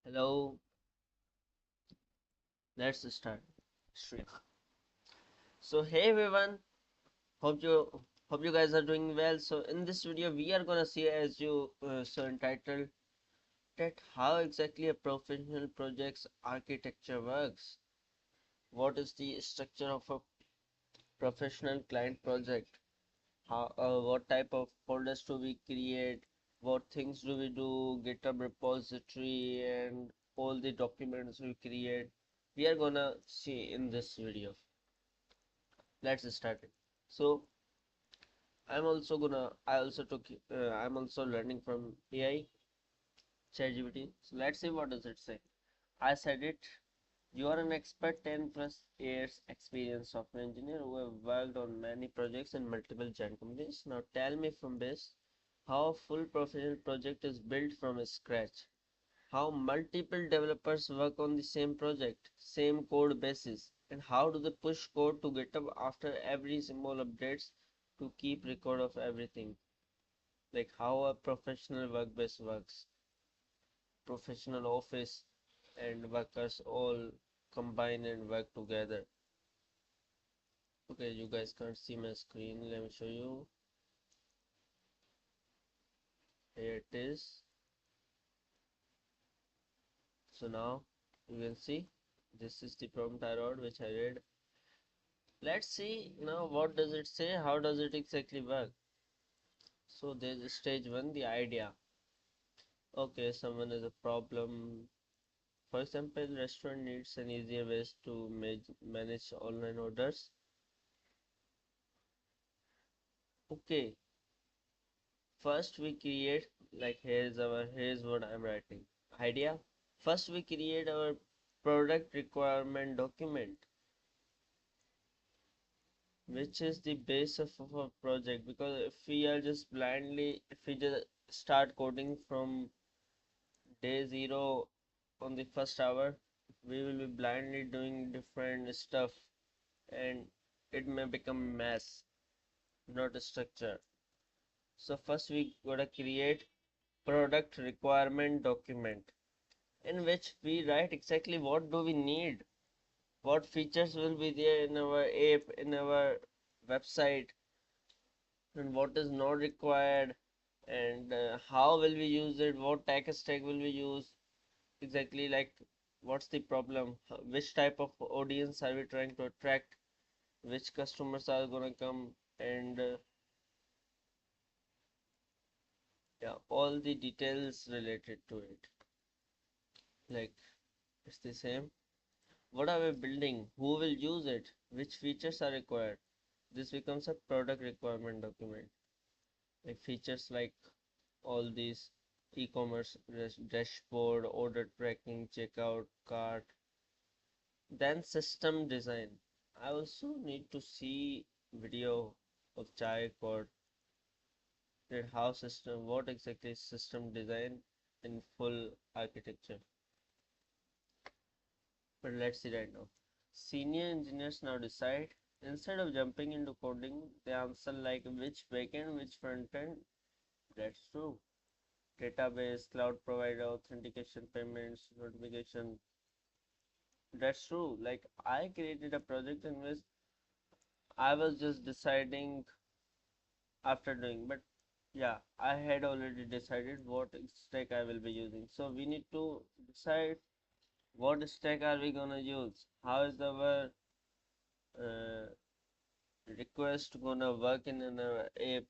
Hello, let's start stream. So hey everyone, hope you guys are doing well. So in this video we are gonna see, as you so entitled, that how exactly a professional project's architecture works. What is the structure of a professional client project? What type of folders do we create? What things do we do? GitHub repository and all the documents we create. We are gonna see in this video. Let's start it. So I'm also learning from AI ChatGPT. So let's see what does it say. I said it. You are an expert, 10 plus years experience software engineer who have worked on many projects in multiple giant companies. Now tell me from this, how a full professional project is built from scratch. How multiple developers work on the same project, same code basis, and how do they push code to GitHub after every small updates to keep record of everything. Like how a professional workplace works, professional office and workers all combine and work together. Okay, you guys can't see my screen. Let me show you. Here it is. So now you can see this is the prompt I wrote, which I read. Let's see now what does it say, how does it exactly work. So there's stage one, the idea. Okay, someone has a problem. For example, restaurant needs an easier ways to manage online orders. Okay, first we create, like here's what I'm writing. Idea. First we create our product requirement document, which is the base of a project. Because if we just start coding from day zero on the first hour, we will be blindly doing different stuff and it may become mess, not a structure. So first we gotta create product requirement document in which we write exactly what do we need, what features will be there in our app, in our website, and what is not required, and how will we use it, what tech stack will we use exactly, like what's the problem, which type of audience are we trying to attract, which customers are gonna come, and yeah, all the details related to it. Like it's the same. What are we building? Who will use it? Which features are required? This becomes a product requirement document. Like features like all these e-commerce dashboard, order tracking, checkout, cart. Then system design. I also need to see video of Chai code, that how system, what exactly is system design in full architecture. But let's see right now. Senior engineers now decide, instead of jumping into coding, they answer like which backend, which front end. That's true. Database, cloud provider, authentication, payments, notification. That's true. Like I created a project in which I was just deciding after doing, but yeah, I had already decided what stack I will be using. So we need to decide what stack are we gonna use. How is our uh, request gonna work in an app,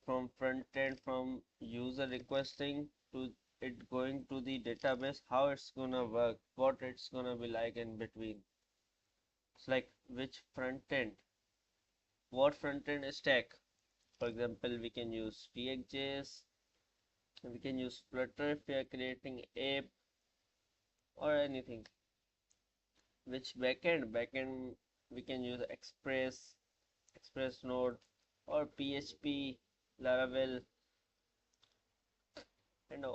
from front end, from user requesting to it going to the database, how it's gonna work, what it's gonna be like in between. It's like which front end, what front end stack. For example, we can use React.js, we can use Flutter if we are creating app or anything. Which backend we can use Express Node or PHP, Laravel, and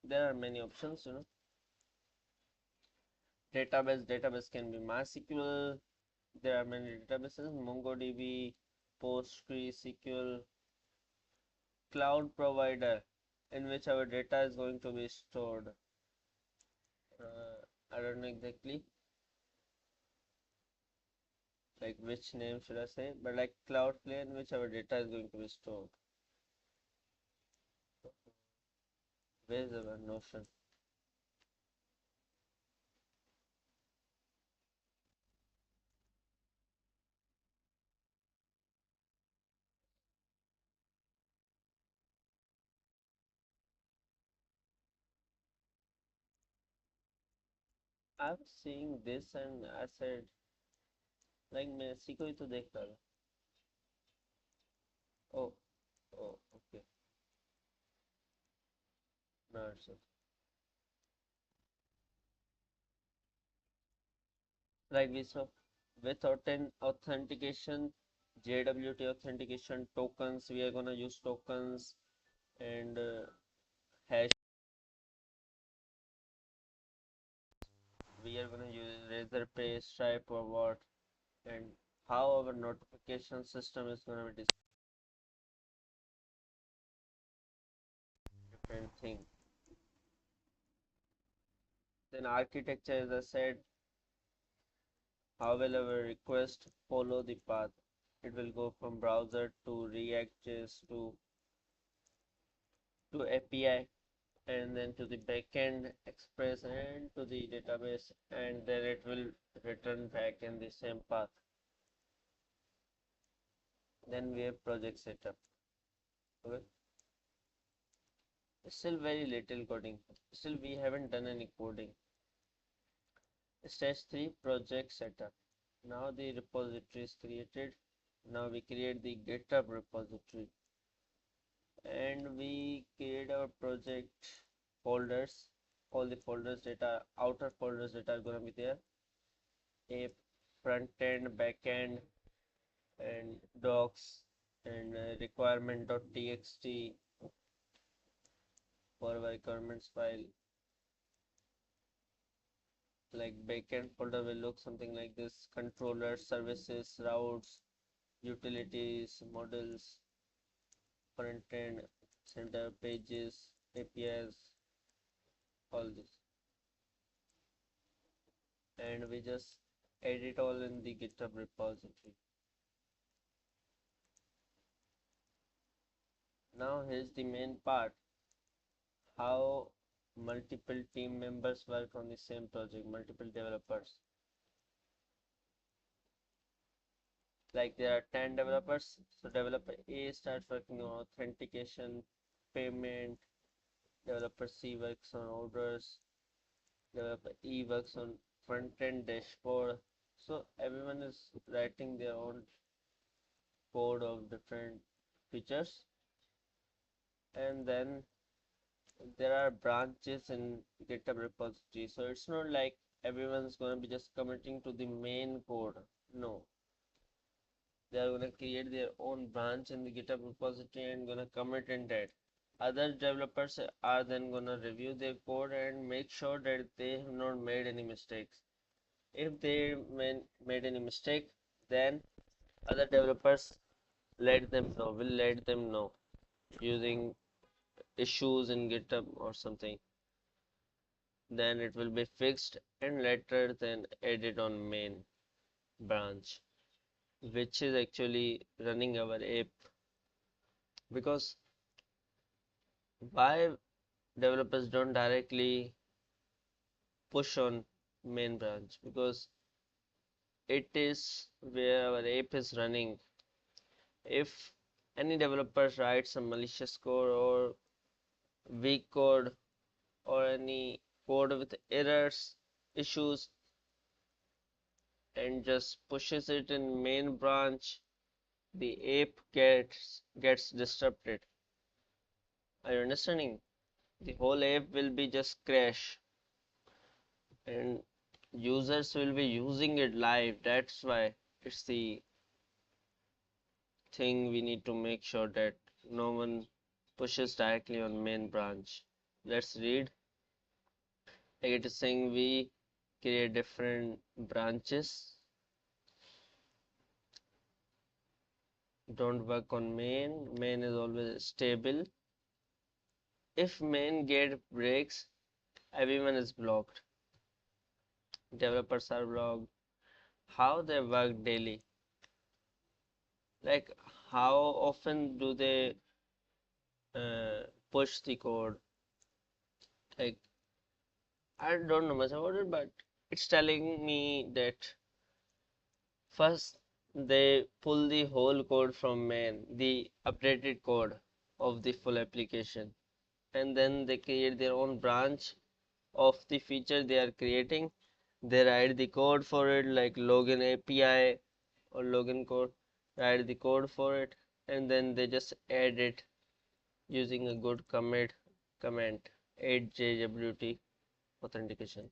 there are many options, Database can be MySQL. There are many databases: MongoDB, PostgreSQL. Cloud provider, in which our data is going to be stored. I don't know exactly like which name should I say, but like Cloudflare in which our data is going to be stored. Where's our Notion? I was seeing this and I said like मैं सीखो ही तो देख रहा था. Oh, oh, okay. No, it's okay. Like we saw with authentication, JWT authentication tokens, we are gonna use tokens and hash. We are gonna use Razorpay, Stripe, or what, and how our notification system is gonna be different thing. Then architecture, as I said, how will our request follow the path? It will go from browser to React.js to API and then to the backend express and to the database, and then it will return back in the same path. Then we have project setup. Okay, still very little coding, still we haven't done any coding. Stage 3, project setup. Now the repository is created. Now we create the GitHub repository and we create our project folders. All the folders that are outer folders that are gonna be there: app, front end, back end, and docs, and requirement.txt for our requirements file. Like backend folder will look something like this: controllers, services, routes, utilities, models, front end, center, pages, APIs, all this. And we just add it all in the GitHub repository. Now here's the main part: how multiple team members work on the same project, multiple developers. Like there are 10 developers, so developer A starts working on authentication, payment, developer C works on orders, developer E works on front end dashboard. So everyone is writing their own code of different features, and then there are branches in GitHub repository. So it's not like everyone's gonna be just committing to the main code. No, they are gonna create their own branch in the GitHub repository and gonna commit in that. Other developers are then gonna review their code and make sure that they have not made any mistakes. If they made any mistake, then other developers will let them know using issues in GitHub or something. Then it will be fixed and later then added on main branch, which is actually running our app. Because why developers don't directly push on main branch? Because it is where our app is running. If any developer writes some malicious code or weak code or any code with errors, issues, and just pushes it in main branch, the app gets disrupted. Are you understanding? The whole app will be just crash and users will be using it live. That's why it's the thing we need to make sure that no one pushes directly on main branch. Let's read. Like it is saying we create different branches. Don't work on main. Main is always stable. If main gate breaks, everyone is blocked. Developers are blog how they work daily. Like how often do they push the code? Like I don't know much about it, but it's telling me that first they pull the whole code from main, the updated code of the full application, and then they create their own branch of the feature they are creating. They write the code for it, like login API or login code, write the code for it, and then they just add it using a good comment 8JWT authentication.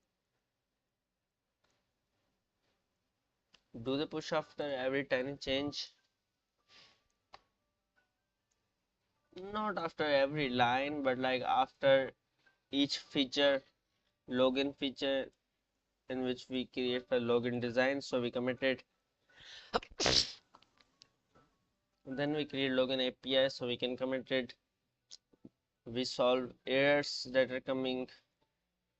Do they push after every tiny change? Not after every line, but like after each feature, login feature in which we create a login design. So we commit it. Then we create login API so we can commit it. We solve errors that are coming,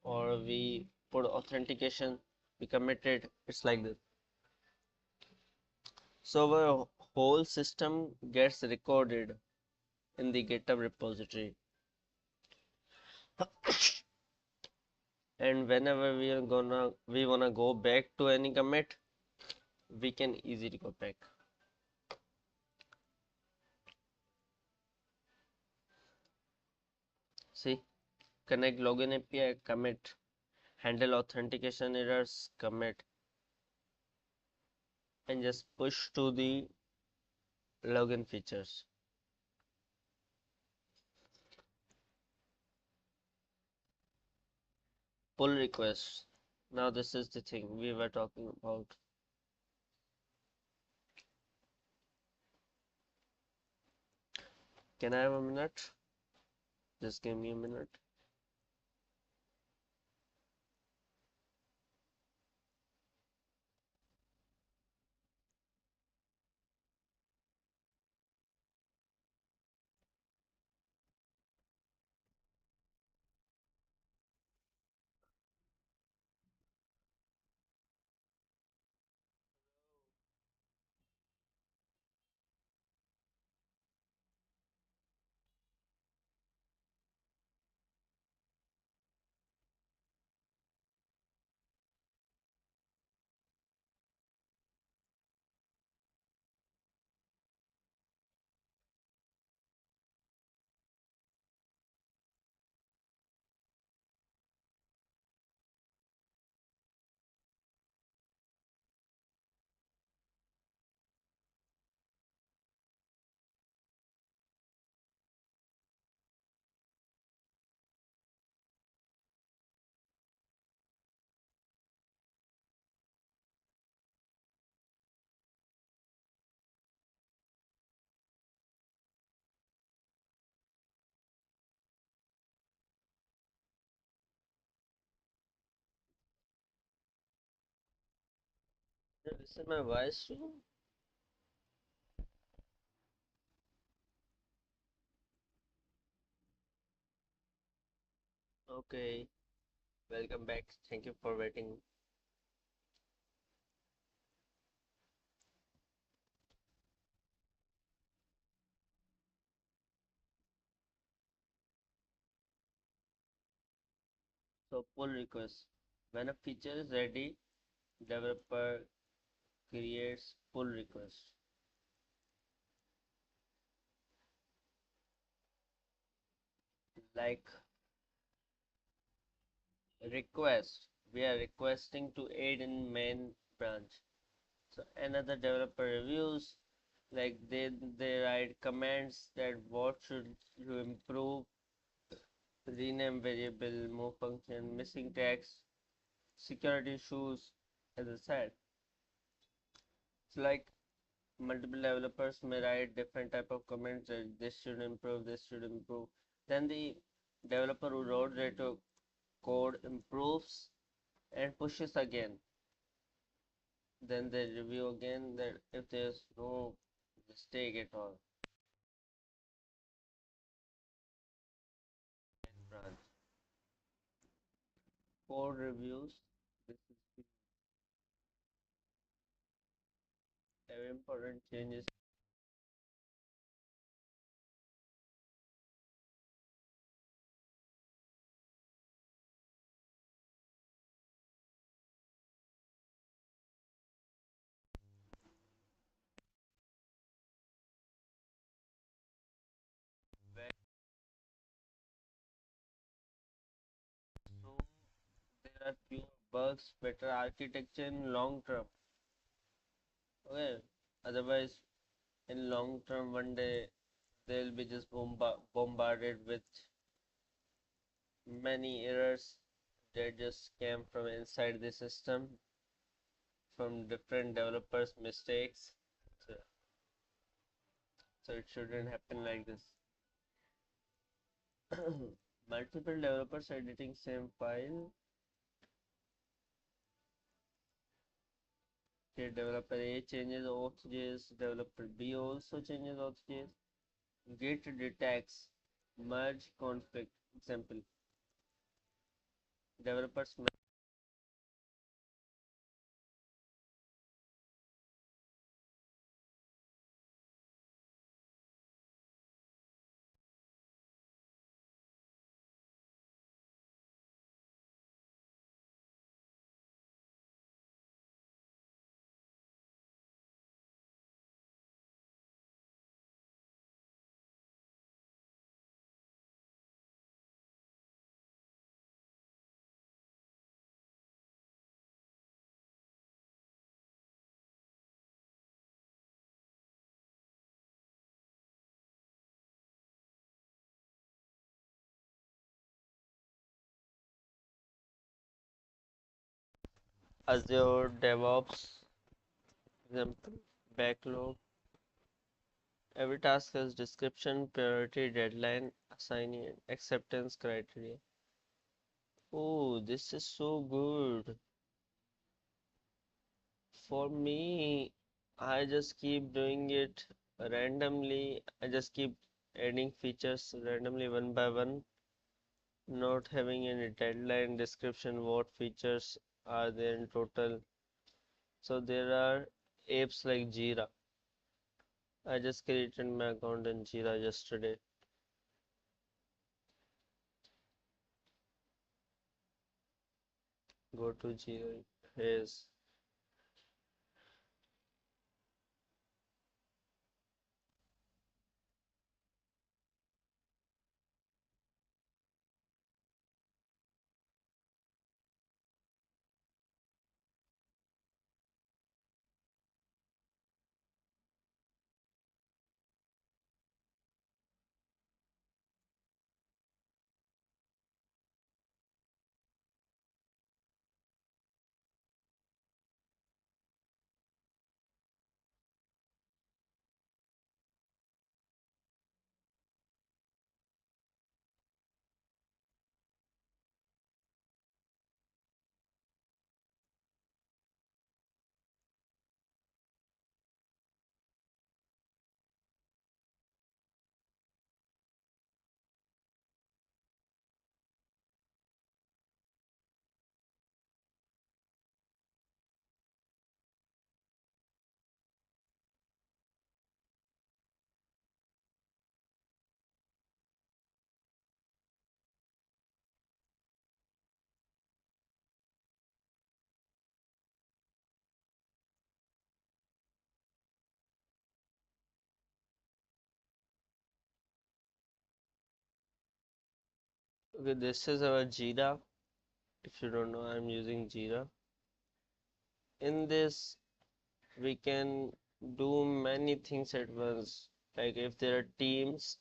or we put authentication, we commit it. It's like this. So our whole system gets recorded in the GitHub repository. And whenever we wanna go back to any commit, we can easily go back. See, connect login API, commit, handle authentication errors, commit, and just push to the login features. Pull requests. Now this is the thing we were talking about. Can I have a minute? Just give me a minute. Listen my voice too. Okay, welcome back. Thank you for waiting. So pull request. When a feature is ready, developer creates pull request. Like request, we are requesting to aid in main branch. So another developer reviews, like they write comments that what should you improve, rename variable, move function, missing text, security issues, as I said. It's like multiple developers may write different type of comments that this should improve, this should improve. Then the developer who wrote that code improves and pushes again. Then they review again that if there's no mistake at all. Branch. Code reviews. This is very important changes. Where so there are fewer bugs, better architecture in long term. Okay. Otherwise, in long term, one day they'll be just bombarded with many errors that just came from inside the system from different developers' mistakes. So, so it shouldn't happen like this. Multiple developers editing same file. Okay, developer A changes auth.js, developer B also changes auth.js. Git detects merge conflict. Example: developers Azure DevOps. Example: backlog. Every task has description, priority, deadline, assignee, and acceptance criteria. Oh, this is so good. For me, I just keep doing it randomly. I just keep adding features randomly one by one, not having any deadline description what features are there in total. So there are apps like Jira. I just created my account in Jira yesterday. Go to Jira. Yes. Okay, this is our Jira. If you don't know, I'm using Jira. In this, we can do many things at once. Like if there are teams,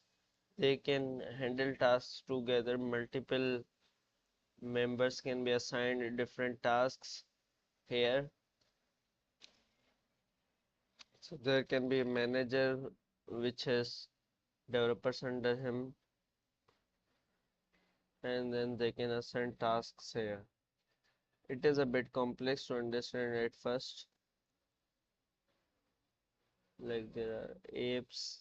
they can handle tasks together. Multiple members can be assigned different tasks here. So there can be a manager which has developers under him, and then they can assign tasks here. It is a bit complex to understand at first. Like there are apes.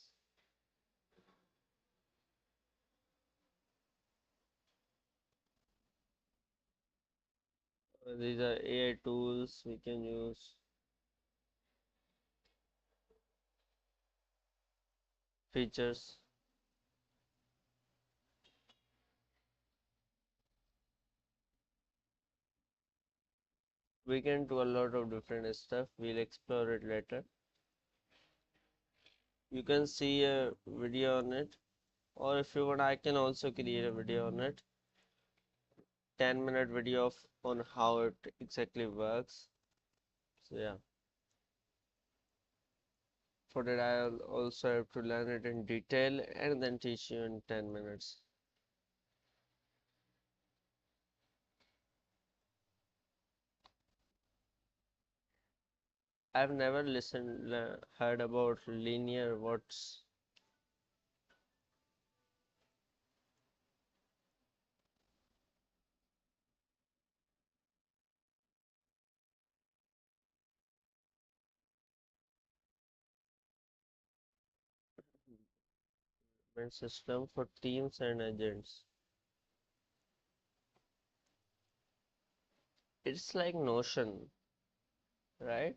These are AI tools we can use, features. We can do a lot of different stuff. We'll explore it later. You can see a video on it, or if you want, I can also create a video on it. 10-minute video of on how it exactly works. So yeah, for that I'll also have to learn it in detail and then teach you in 10 minutes. I've never heard about linear what's system for teams and agents. It's like Notion, right?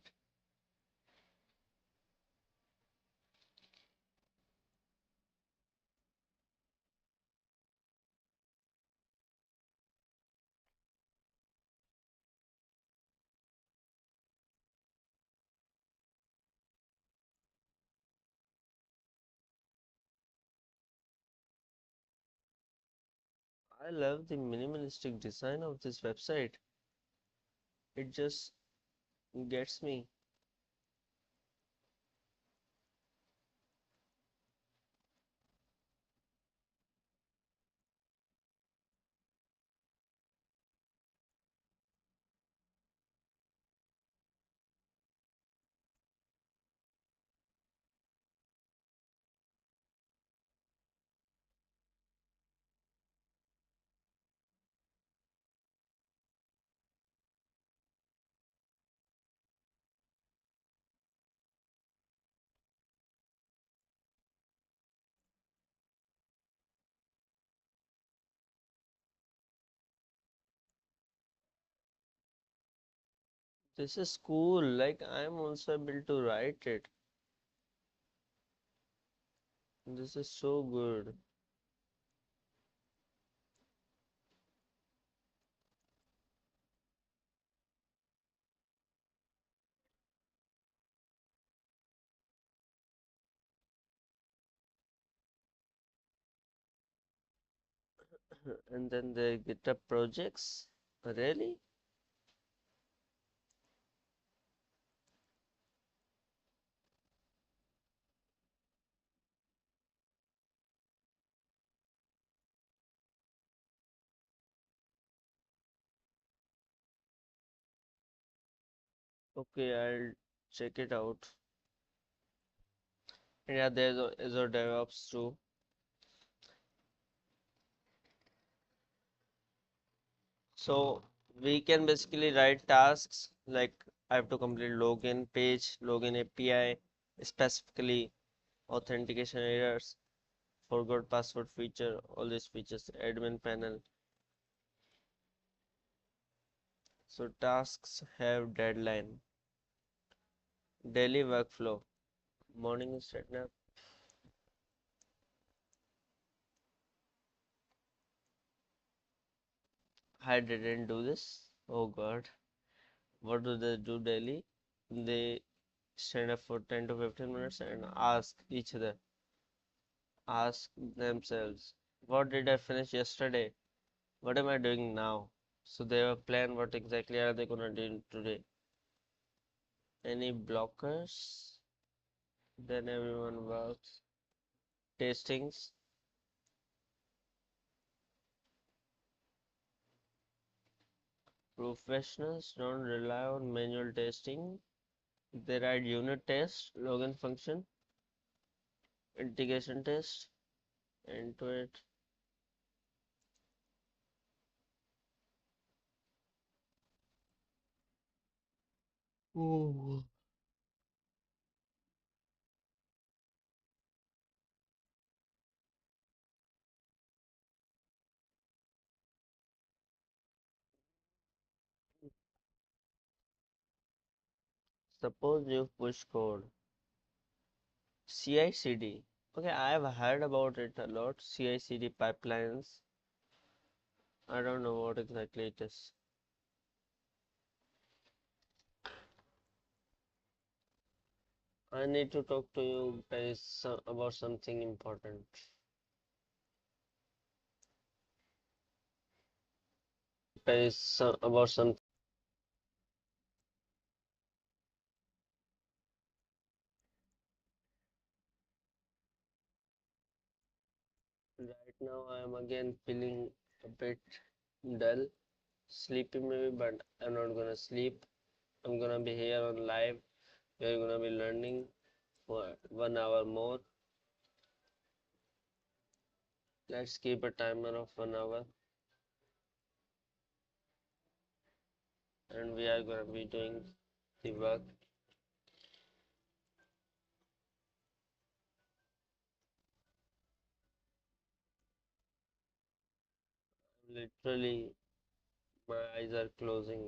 I love the minimalistic design of this website. It just gets me. This is cool. Like I'm also able to write it. This is so good. And then the GitHub projects. Really? Okay, I'll check it out. And yeah, there's Azure DevOps too. So we can basically write tasks like I have to complete login page, login API, specifically authentication errors, forgot password feature, all these features, admin panel. So tasks have deadline, daily workflow, morning start now. I didn't do this. Oh God, what do they do daily? They stand up for 10 to 15 minutes and ask themselves, what did I finish yesterday? What am I doing now? So they have a plan what exactly are they gonna do today. Any blockers? Then everyone works. Tastings. Professionals don't rely on manual testing. They write unit test, login function, integration test, into it. Ooh. Suppose you push code. CI/CD. Okay, I have heard about it a lot. CI/CD pipelines. I don't know what exactly it is. I need to talk to you guys about something important. Guys, about something. Right now, I am again feeling a bit dull, sleepy maybe, but I'm not gonna sleep. I'm gonna be here on live. We're gonna be learning for 1 hour more. Let's keep a timer of 1 hour, and we are gonna be doing the work. Literally, my eyes are closing.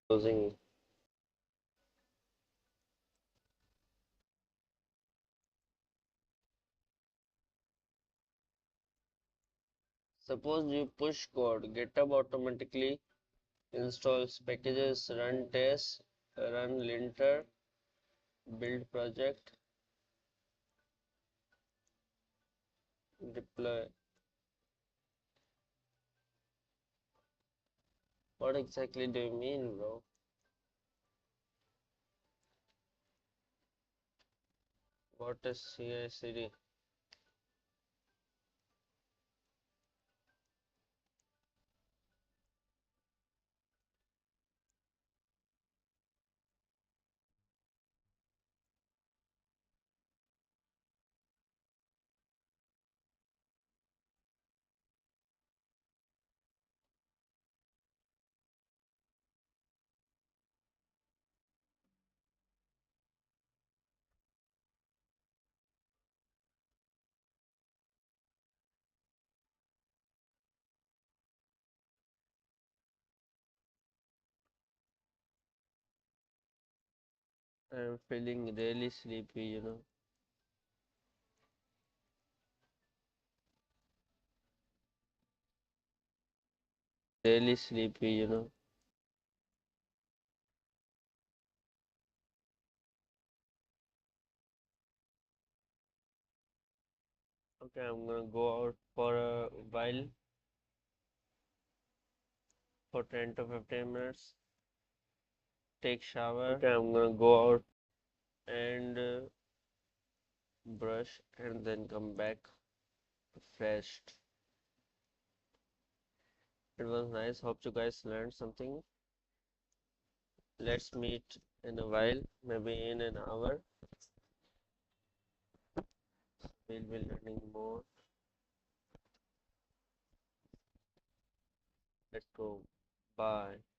Closing. Suppose you push code, GitHub automatically installs packages, run tests, run linter, build project, deploy. What exactly do you mean, bro? What is CI/CD? I'm feeling really sleepy, Really sleepy. Okay, I'm gonna go out for a while for 10 to 15 minutes, take shower. Okay, I'm gonna go out and brush and then come back refreshed. It was nice. Hope you guys learned something. Let's meet in a while, maybe in an hour. We'll be learning more. Let's go. Bye.